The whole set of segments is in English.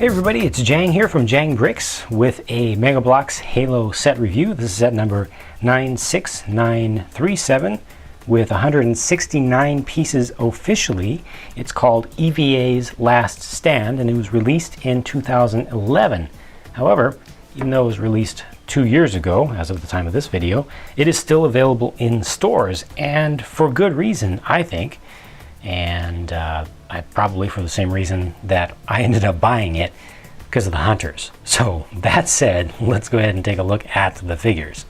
Hey everybody, it's Jang here from Jang Bricks with a Mega Bloks Halo set review. This is set number 96937 with 169 pieces officially. It's called EVA's Last Stand and it was released in 2011. However, even though it was released 2 years ago, as of the time of this video, it is still available in stores and for good reason, I think. And probably for the same reason that I ended up buying it, because of the hunters. So that said, let's go ahead and take a look at the figures.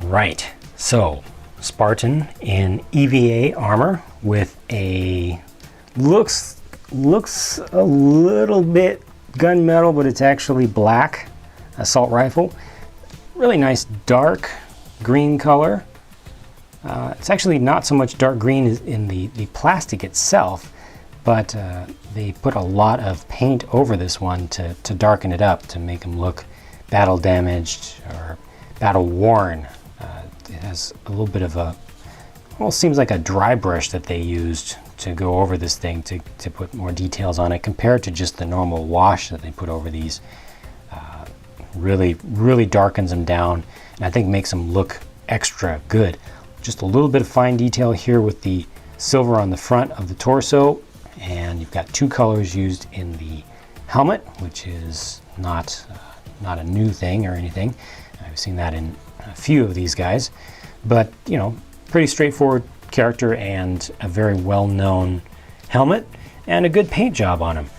Right, so Spartan in EVA armor with a looks a little bit gunmetal, but it's actually black assault rifle. Really nice dark green color. It's actually not so much dark green in the plastic itself, but they put a lot of paint over this one to darken it up, to make them look battle damaged or battle worn. It has a little bit of a, almost seems like a dry brush that they used to go over this thing to put more details on it compared to just the normal wash that they put over these. Really darkens them down, and I think makes them look extra good. Just a little bit of fine detail here with the silver on the front of the torso, and you've got two colors used in the helmet, which is not a new thing or anything. I've seen that in a few of these guys, but you know, pretty straightforward character and a very well-known helmet and a good paint job on him.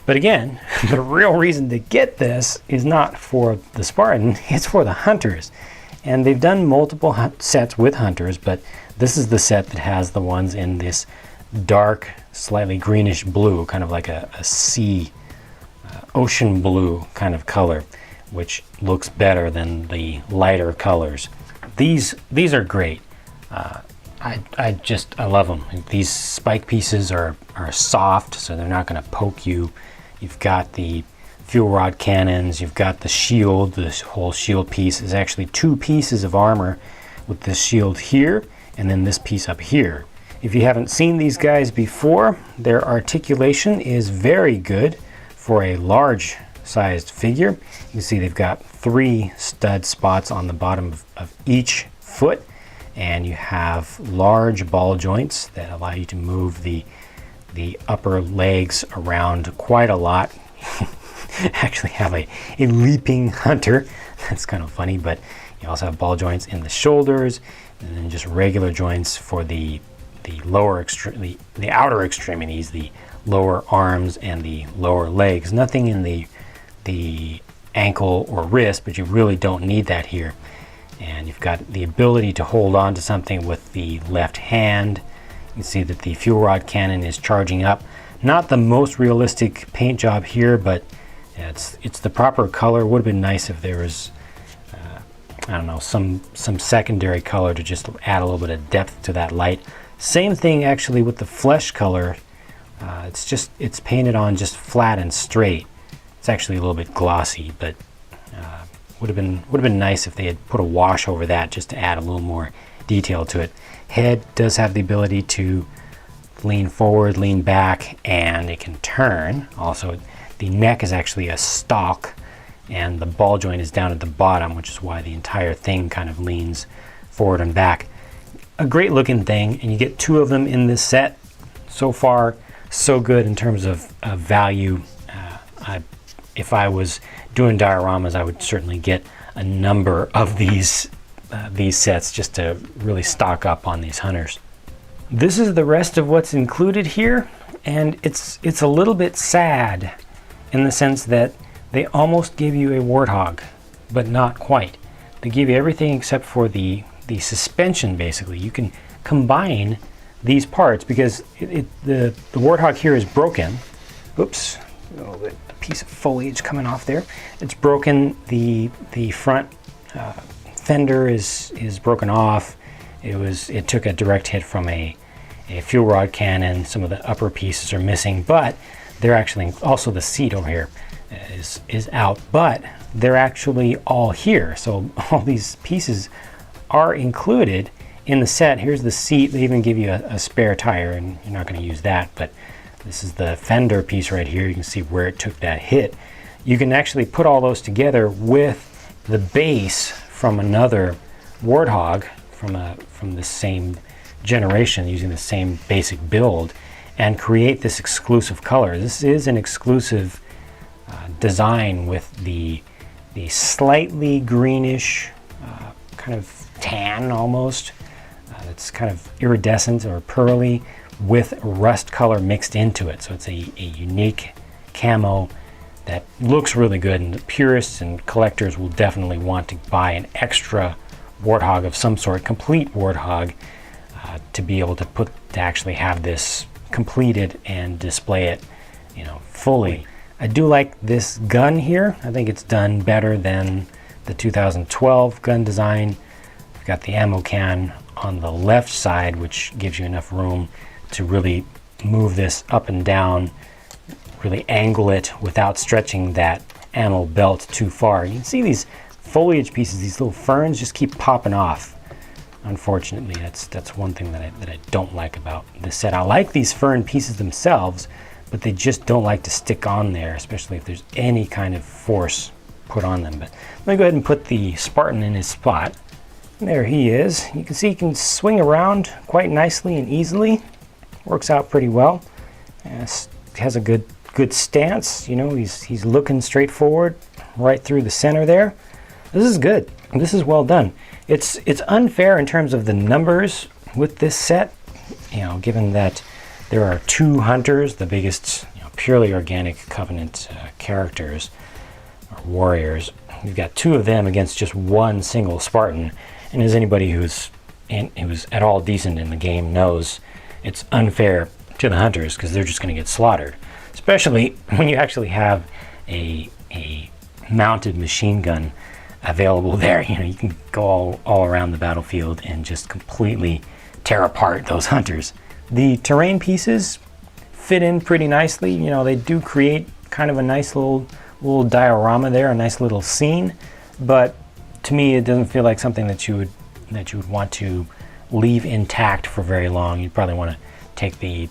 But again, the real reason to get this is not for the Spartan, it's for the hunters. And they've done multiple sets with hunters, but this is the set that has the ones in this dark, slightly greenish blue, kind of like a sea, ocean blue kind of color, which looks better than the lighter colors. These are great. I love them. These spike pieces are soft, so they're not going to poke you. You've got the fuel rod cannons, you've got the shield. This whole shield piece is actually two pieces of armor with this shield here and then this piece up here. If you haven't seen these guys before, their articulation is very good for a large sized figure. You can see they've got 3 stud spots on the bottom of each foot, and you have large ball joints that allow you to move the upper legs around quite a lot. Actually have a leaping hunter. That's kind of funny, but you also have ball joints in the shoulders and then just regular joints for the lower the outer extremities, the lower arms and the lower legs. Nothing in the ankle or wrist, but you really don't need that here. And you've got the ability to hold on to something with the left hand. You can see that the fuel rod cannon is charging up. Not the most realistic paint job here, but it's the proper color. Would have been nice if there was I don't know, some secondary color to just add a little bit of depth to that light. Same thing actually with the flesh color. It's painted on just flat and straight. It's actually a little bit glossy, but would have been nice if they had put a wash over that just to add a little more detail to it. Head does have the ability to lean forward, lean back, and it can turn. Also, the neck is actually a stalk, and the ball joint is down at the bottom, which is why the entire thing kind of leans forward and back. A great looking thing, and you get 2 of them in this set. So far, so good in terms of value. If I was doing dioramas, I would certainly get a number of these sets just to really stock up on these hunters. This is the rest of what's included here, and it's a little bit sad in the sense that they almost give you a warthog, but not quite. They give you everything except for the suspension. Basically, you can combine these parts because the warthog here is broken. Oops, a little bit, a piece of foliage coming off there. It's broken. The front fender is broken off. It took a direct hit from a fuel rod cannon. Some of the upper pieces are missing, but they're actually also, the seat over here is out, but they're actually all here. So all these pieces are included in the set. Here's the seat. They even give you a spare tire, and you're not going to use that, but This is the fender piece right here. You can see where it took that hit. You can actually put all those together with the base from another Warthog from the same generation, using the same basic build, and create this exclusive color. This is an exclusive design with the slightly greenish kind of tan almost. It's kind of iridescent or pearly with rust color mixed into it. So it's a unique camo that looks really good, and the purists and collectors will definitely want to buy an extra Warthog of some sort, complete Warthog, to be able to actually have this completed and display it, you know, fully. I do like this gun here. I think it's done better than the 2012 gun design. We've got the ammo can on the left side, which gives you enough room to really move this up and down, really angle it without stretching that ammo belt too far. You can see these foliage pieces, these little ferns, just keep popping off. Unfortunately, that's one thing that I don't like about this set. I like these fern pieces themselves, but they just don't like to stick on there, especially if there's any kind of force put on them. But let me go ahead and put the Spartan in his spot. There he is. You can see he can swing around quite nicely and easily. Works out pretty well. Has a good stance. You know, he's looking straight forward, right through the center there. This is good. This is well done. It's unfair in terms of the numbers with this set, you know, given that there are 2 hunters, the biggest, you know, purely organic Covenant characters or warriors. You've got 2 of them against just 1 single Spartan, and as anybody who's at all decent in the game knows, it's unfair to the hunters because they're just going to get slaughtered, especially when you actually have a mounted machine gun available there. You know, you can go all around the battlefield and just completely tear apart those hunters. The terrain pieces fit in pretty nicely. You know, they do create kind of a nice little diorama there, a nice little scene, but to me it doesn't feel like something that you would want to leave intact for very long. You'd probably want to take the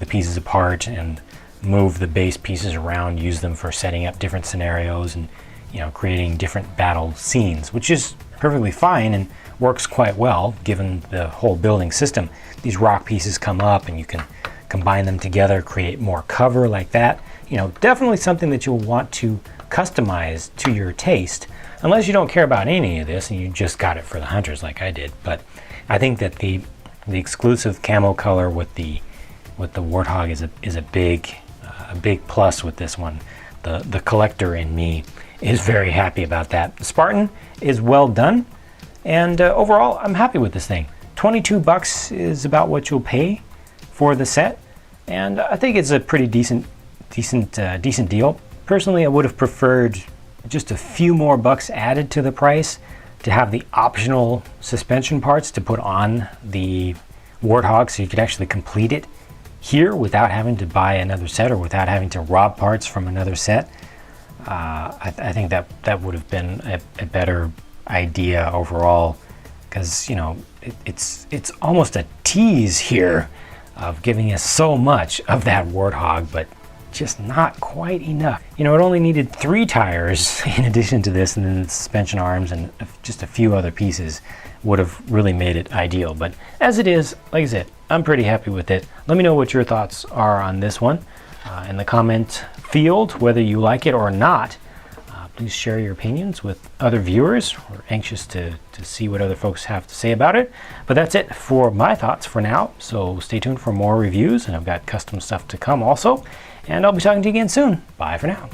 pieces apart and move the base pieces around, use them for setting up different scenarios and, you know, creating different battle scenes, which is perfectly fine and works quite well given the whole building system. These rock pieces come up and you can combine them together, create more cover like that. You know, definitely something that you'll want to customize to your taste, unless you don't care about any of this and you just got it for the hunters like I did. But I think that the exclusive camo color with the Warthog is a big plus with this one. The collector in me is very happy about that. The Spartan is well done, and overall I'm happy with this thing. $22 is about what you'll pay for the set, and I think it's a pretty decent deal. Personally, I would have preferred just a few more bucks added to the price to have the optional suspension parts to put on the Warthog, so you could actually complete it here without having to buy another set or without having to rob parts from another set. I think that would have been a better idea overall, because, you know, it's almost a tease here of giving us so much of that Warthog, but just not quite enough. You know, it only needed 3 tires in addition to this, and then the suspension arms and just a few other pieces would have really made it ideal. But as it is, like I said, I'm pretty happy with it. Let me know what your thoughts are on this one in the comment field, whether you like it or not. Please share your opinions with other viewers. We're anxious to see what other folks have to say about it. But that's it for my thoughts for now. So stay tuned for more reviews, and I've got custom stuff to come also. And I'll be talking to you again soon. Bye for now.